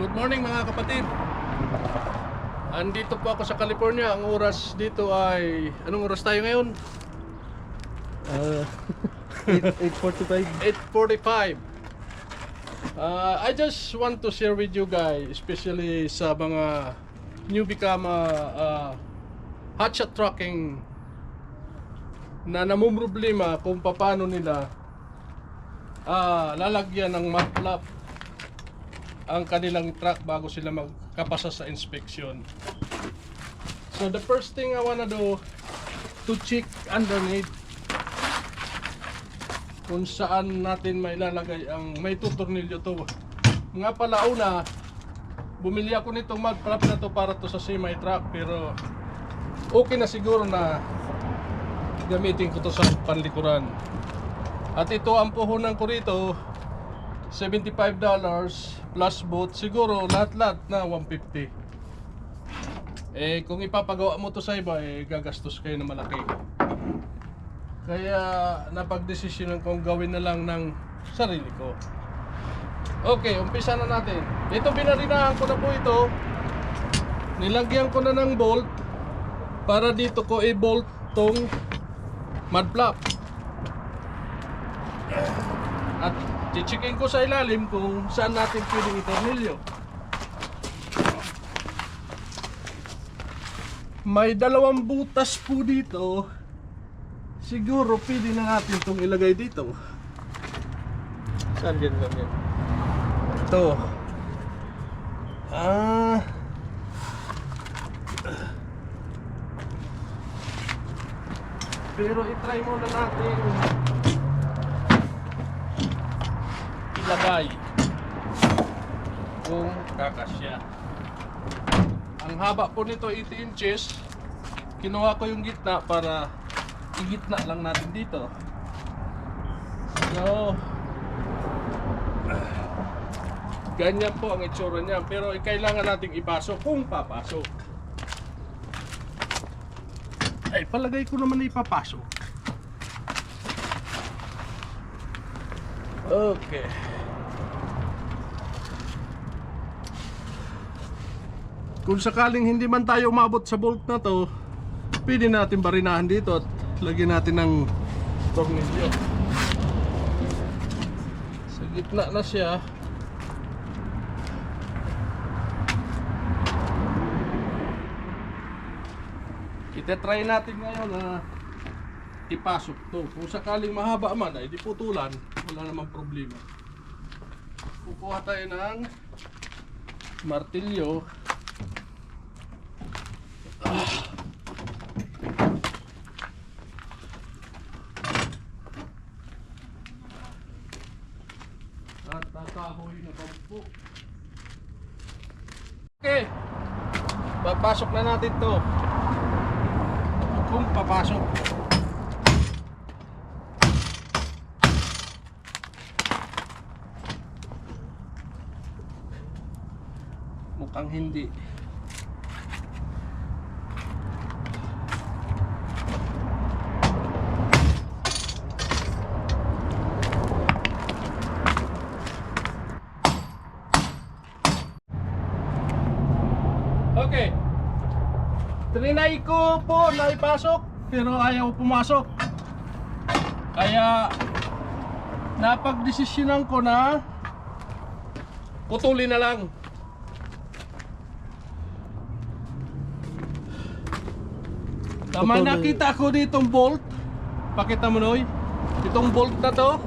Good morning mga kapatid. Andito po ako sa California. Ang oras dito ay... Anong oras tayo ngayon? 8:45. 8:45. I just want to share with you guys, especially sa mga newbie hotshot trucking na namumroblema kung paano nila lalagyan ng mud flap ang kanilang truck bago sila magkapasa sa inspection. So the first thing I wanna do to check underneath kung saan natin may lalagay ang may tutornilyo to. Nga pala una, bumili ako nitong mud flap na to para to sa semi truck, pero okay na siguro na gamitin ko to sa panlikuran. At ito ang puhunan ko rito, $75 plus boat, siguro lahat-lahat na $150. Kung ipapagawa mo to sa iba, gagastos kayo na malaki. Kaya napagdesisyonan kong gawin na lang ng sarili ko. Okay, umpisa na natin. Ito, binarinahan ko na po ito. Nilagyan ko na ng bolt para dito ko i-bolt tong mud flap. At chichikin ko sa ilalim kung saan natin pwedeng itornilyo. May dalawang butas po dito. Siguro pwede na natin itong ilagay dito. Saan yan? Ito. Pero itry muna natin ilagay kung kakasya. Ang haba po nito 80 inches. Kinuha ko yung gitna para igitna lang natin dito. So ganyan po ang itsura niya, pero kailangan nating ipasok kung papasok. Ay, palagay ko naman ipapasok. Okay. Kung sakaling hindi man tayo umabot sa bolt na to, pwede natin barinahan dito at lagyan natin ng tornilyo. Sa gitna na siya. Itetry natin ngayon na ipasok to. Kung sakaling mahaba man ay di putulan, wala namang problema. Kukuha tayo ng martilyo. At tatahoy na bambu. Okay, papasok na natin to. Kung papasok. Mukhang hindi. Okay. Trinay ko po na ipasok pero ayaw pumasok. Kaya napagdesisyonan ko na putulin na lang. Tama, nakita ko ditong bolt. Pakita mo, Noy. Itong bolt na to,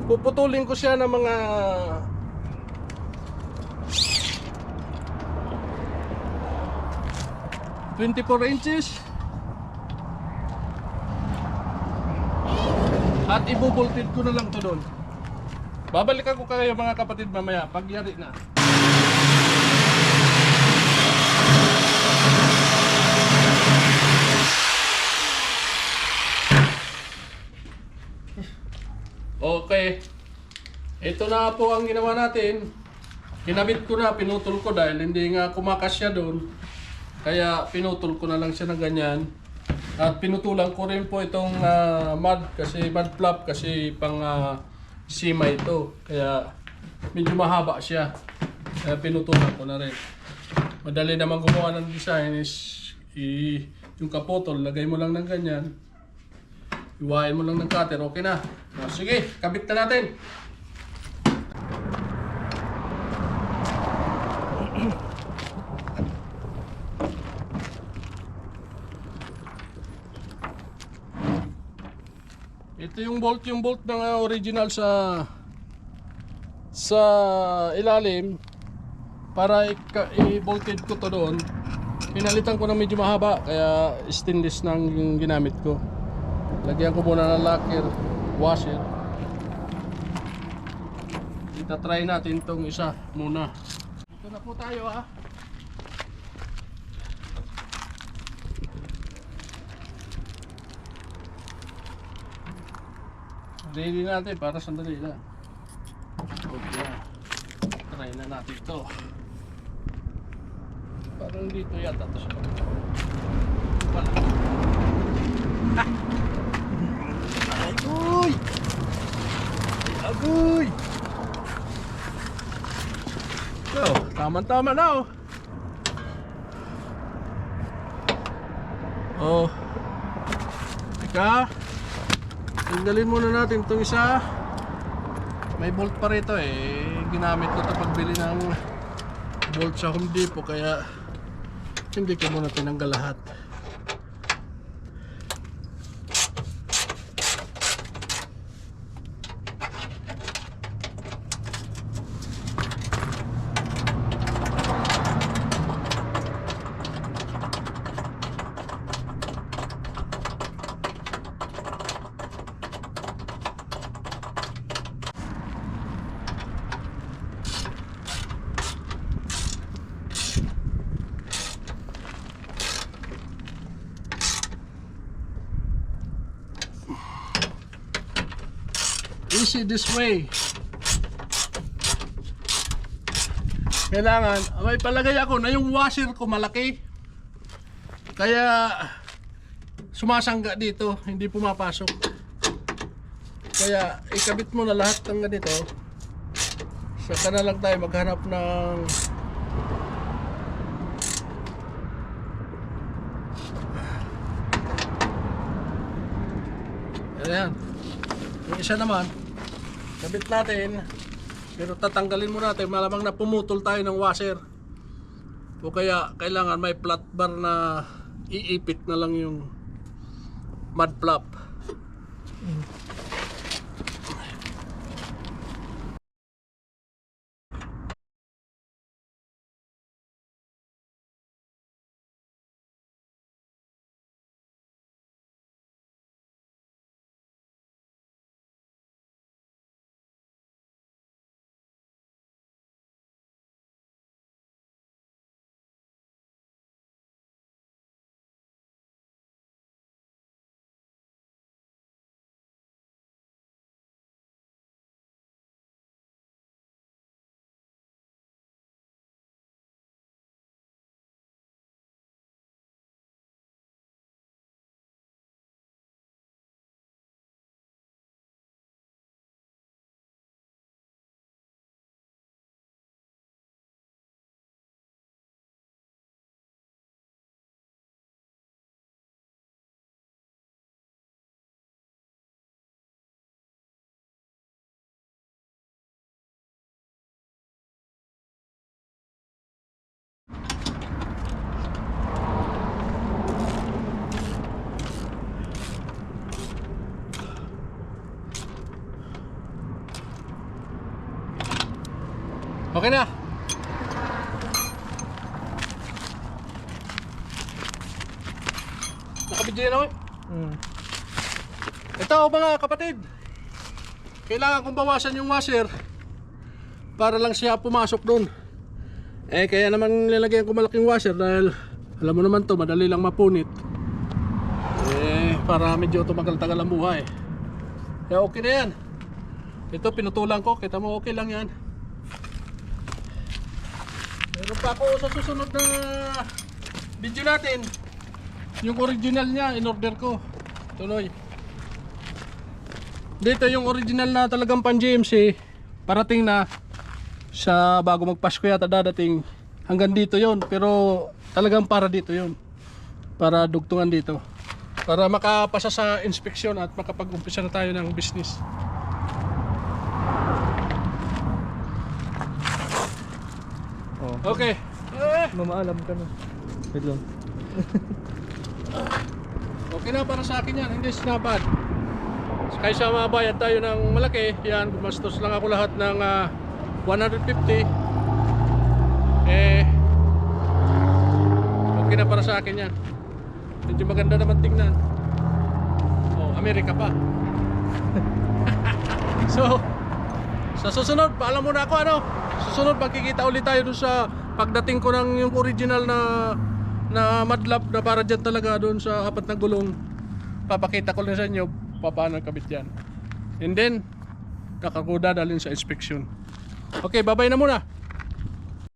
puputulin ko siya ng mga 24 inches at ibubolted ko na lang to doon. Babalikan ko kayo mga kapatid mamaya pag yari na. Okay, ito na po ang ginawa natin. Kinabit ko na, pinutol ko dahil hindi nga kumakasya doon. Kaya pinutol ko na lang siya ng ganyan. At pinutulan ko rin po itong mud flap kasi pang sima ito. Kaya medyo mahaba siya. Kaya pinutulan ko na rin. Madali naman gumawa ng design is yung kaputol, lagay mo lang ng ganyan. Iwain mo lang ng cutter, okay na. Sige, kabit na natin. Ito yung bolt ng original sa ilalim para i-bolted ko to doon. Pinalitan ko na medyo mahaba kaya stainless nang yung ginamit ko. Lagyan ko muna ng lacquer washer. Itatry natin tong isa muna. Ito na po tayo ha. Ready natin para sandali lang. Okay. Try na natin ito. Parang dito yata ito sa kapit. Wala. Agoy! Agoy! So, tama-tama na oh. Oh. Teka. Tanggalin muna natin itong isa. May bolt pa rito eh. Ginamit ko ito pagbili ng bolt sa Home Depot kaya hindi ko muna tinanggal lahat. Easy this way. Kailangan, may palagay ako na yung washer ko malaki. Kaya sumasangga dito, hindi pumapasok. Kaya ikabit mo na lahat ng ganito. Saka na lang tayo maghanap ng ayan. Yung isa naman kabit natin, pero tatanggalin mo natin, malamang na pumutol tayo ng washer o kaya kailangan may flat bar na iipit na lang yung mud flap. Okay na. Nakabidyo na ako. Ito mga kapatid, kailangan kong bawasan yung washer para lang siya pumasok doon. Kaya naman nilagyan ko malaking washer dahil alam mo naman to, madali lang mapunit. Para medyo tumagal-tagal ang buhay. Kaya okay na yan. Ito pinutulan ko, kita mo okay lang yan. Meron pa ako sa susunod na video natin. Yung original niya, in-order ko. Tuloy. Dito yung original na talagang pan GMC, parating na. sa bago magpasko yata dadating. Hanggang dito yon, pero talagang para dito yon. Para dugtungan dito. Para makapasa sa inspeksyon at makapag-umpisa na tayo ng business. Oh. Okay. Mamaalam ka na. Wait lang. Okay na para sa akin yan, hindi sinabad. Kaysa mabayad tayo ng malaki, yan, gumastos lang ako lahat ng 150. Okay na para sa akin yan. Medyo maganda naman tingnan. Oh, Amerika pa. So, sa susunod, paalam muna ako ano. Susunod, magkikita ulit tayo doon sa pagdating ko ng yung original na madlap na para dyan talaga doon sa apat na gulong. Papakita ko lang sa inyo paano kabit yan. And then, kakakuda dalhin sa inspection. Okay, bye-bye na muna.